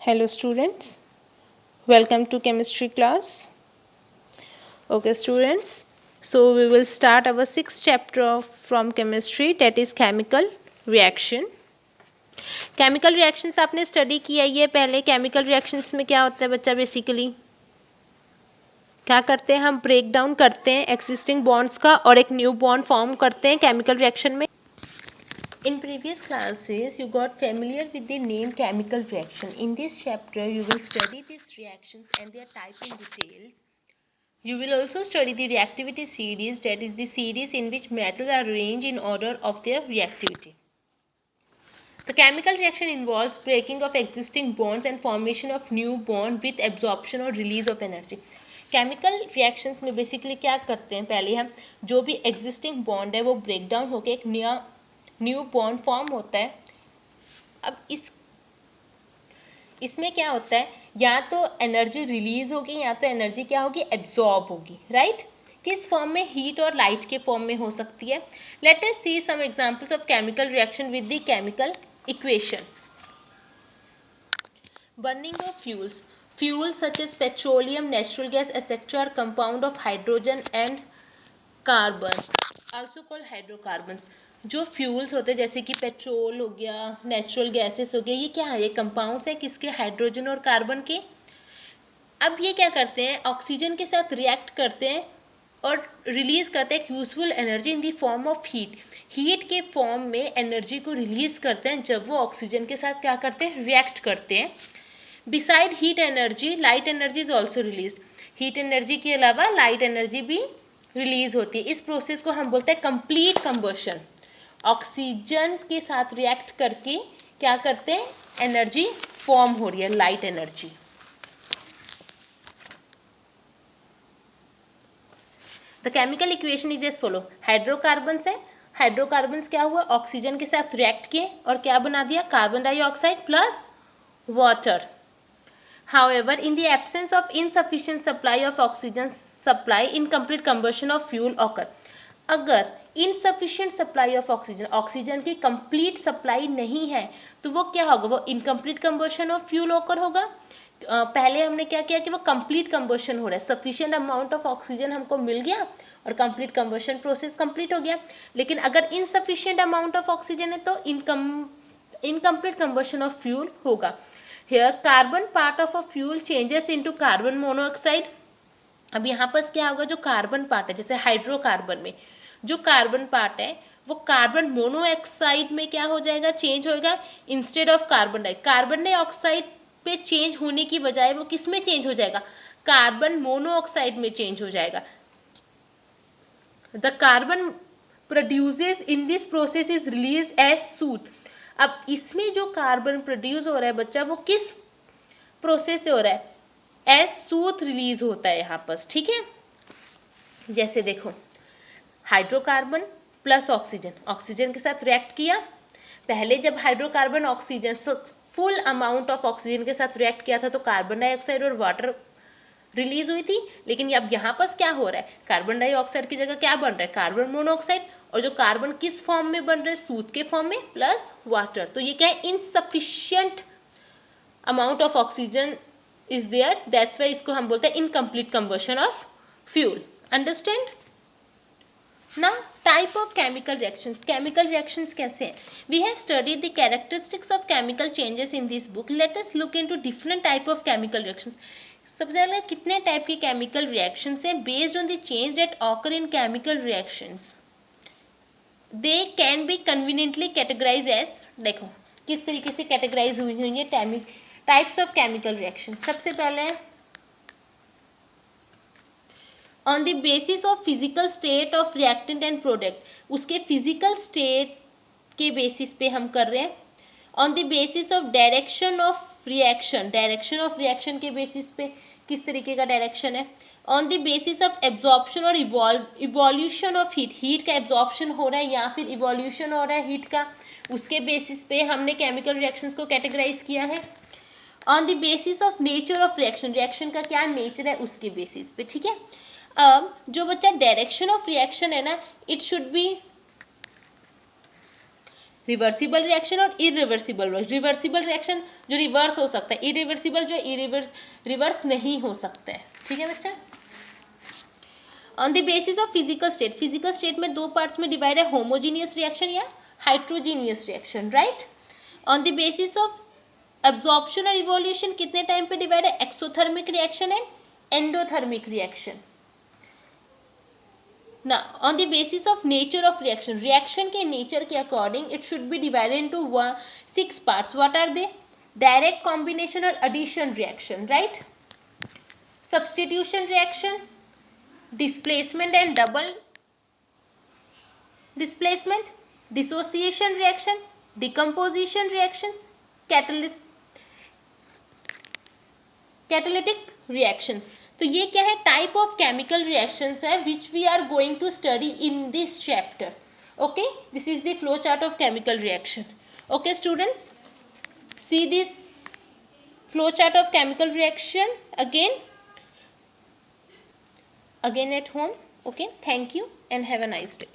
Hello students, welcome to chemistry class. Okay students, so we will start our sixth chapter from chemistry, that is chemical reaction. Chemical reactions आपने study किया ही है पहले. Chemical reactions में क्या होता है बच्चा basically? क्या करते हैं हम? ब्रेक डाउन करते हैं existing bonds का और एक न्यू बॉन्ड फॉर्म करते हैं chemical reaction में. In previous classes, you got familiar with the name chemical reaction. In this chapter, you will study these reactions and their type in details. You will also study the reactivity series, that is the series in which metals are arranged in order of their reactivity. The chemical reaction involves breaking of existing bonds and formation of new bond with absorption or release of energy. Chemical reactions में basically क्या करते हैं, पहले हम जो भी existing bond है वो ब्रेक डाउन होकर एक न्यू बॉन्ड फॉर्म होता है. अब इसमें क्या होता है, या तो एनर्जी रिलीज होगी या तो एनर्जी क्या होगी, एब्जॉर्ब होगी. राइट? किस फॉर्म में? हीट और लाइट के फॉर्म में हो सकती है. Let us see some examples of chemical reaction with the chemical equation. Burning of fuels. Fuels such as petroleum, natural gas, etc. are compound of hydrogen and carbon, also called hydrocarbons. जो fuels होते हैं जैसे कि petrol हो गया, natural gases हो गया, ये क्या है? ये कंपाउंड्स है किसके? हाइड्रोजन और कार्बन के. अब ये क्या करते हैं, ऑक्सीजन के साथ रिएक्ट करते हैं और रिलीज करते हैं useful energy in the form of heat. Heat के फॉर्म में एनर्जी को रिलीज करते हैं जब वो ऑक्सीजन के साथ क्या करते हैं, रिएक्ट करते हैं. Beside heat energy, light energy is also release. Heat energy के अलावा लाइट एनर्जी भी रिलीज होती है. इस प्रोसेस को हम बोलते हैं कंप्लीट कंबशन. ऑक्सीजन के साथ रिएक्ट करके क्या करते हैं, एनर्जी फॉर्म हो रही है, light energy. The chemical equation is as follow. Hydrocarbons है, हाइड्रोकार्बन्स क्या हुआ, ऑक्सीजन के साथ रिएक्ट किए और क्या बना दिया, carbon dioxide plus water. However, in the absence of insufficient supply of oxygen supply, incomplete combustion of fuel occur. अगर insufficient supply of oxygen, oxygen की complete supply नहीं है तो वो क्या होगा, वो incomplete combustion of fuel occur होगा. पहले हमने क्या किया कि वो complete combustion हो रहा है, sufficient amount of oxygen हमको मिल गया और complete combustion process complete हो गया. लेकिन अगर insufficient amount of oxygen है तो incomplete combustion of fuel होगा. Here carbon part of a fuel changes into carbon monoxide. अब यहाँ पर क्या होगा, जो कार्बन पार्ट है जैसे हाइड्रोकार्बन में जो कार्बन पार्ट है वो कार्बन मोनोऑक्साइड में क्या हो जाएगा, चेंज होएगा. इंस्टेड ऑफ कार्बन डाइऑक्साइड पे चेंज होने की बजाय वो किस में चेंज हो जाएगा, कार्बन मोनोऑक्साइड में चेंज हो जाएगा. The carbon produces in this process is release as soot. अब इसमें जो कार्बन प्रोड्यूस हो रहा है बच्चा वो किस प्रोसेस से हो रहा है, एज सूट रिलीज होता है यहाँ पर. ठीक है, जैसे देखो हाइड्रोकार्बन प्लस ऑक्सीजन, ऑक्सीजन के साथ रिएक्ट किया. पहले जब hydrocarbon oxygen full amount of oxygen के साथ रिएक्ट किया था तो कार्बन डाइऑक्साइड और वाटर रिलीज हुई थी. लेकिन अब यहाँ पर क्या हो रहा है, कार्बन डाइऑक्साइड की जगह क्या बन रहा है, कार्बन मोनोऑक्साइड. और जो कार्बन किस फॉर्म में बन रहे हैं, सूत के फॉर्म में प्लस वाटर. तो ये क्या है, insufficient amount of oxygen is there, that's why इसको हम बोलते हैं incomplete combustion of fuel. Understand? ना type of chemical reactions. Chemical reactions कैसे हैं? We have studied the characteristics of chemical changes in this book. Let us look into different type of chemical reactions. सबसे पहले कितने type के chemical reactions हैं based on the change that occur in chemical reactions. They can B conveniently categorise as, देखो किस तरीके से categorise हुई है टाइप्स ऑफ केमिकल रिएक्शन. सबसे पहले on the basis of physical state of reactant and product, उसके फिजिकल स्टेट के बेसिस पे हम कर रहे हैं. On the basis of direction of reaction, direction of reaction के बेसिस पे किस तरीके का डायरेक्शन है. On the basis of absorption और इवोल्यूशन ऑफ हीट, हीट का एब्जॉर्प्शन हो रहा है या फिर इवोल्यूशन हो रहा है हीट का, उसके बेसिस पे हमने केमिकल रिएक्शंस को कैटेगराइज किया है. On the basis of nature of reaction, reaction का क्या नेचर है उसके बेसिस पे. ठीक है, अब जो बच्चा डायरेक्शन ऑफ रिएक्शन है ना, it should be reversible reaction और इरिवर्सिबल। रिवर्सिबल रिएक्शन जो रिवर्स हो सकता है, इरिवर्सिबल जो रिवर्स नहीं हो सकता है। ठीक है बच्चा। On the basis of physical state, physical state में दो पार्ट्स में डिवाइड है, होमोजीनियस रिएक्शन या हाइड्रोजीनियस reaction, right. On the basis of absorption और इवोल्यूशन कितने टाइम पे डिवाइड है, एक्सोथर्मिक रिएक्शन है, endothermic reaction. Now, on the basis of nature of reaction, reaction के nature के according it should be divided into 6 parts. What are they? Direct combination or addition reaction, right? Substitution reaction, displacement and double displacement, dissociation reaction, decomposition reactions, catalytic reactions. तो ये क्या है, type of chemical reactions है which we are going to study in this chapter. Okay, this is the flow chart of chemical reaction. Okay students, see this flow chart of chemical reaction again at home. Okay, thank you and have a nice day.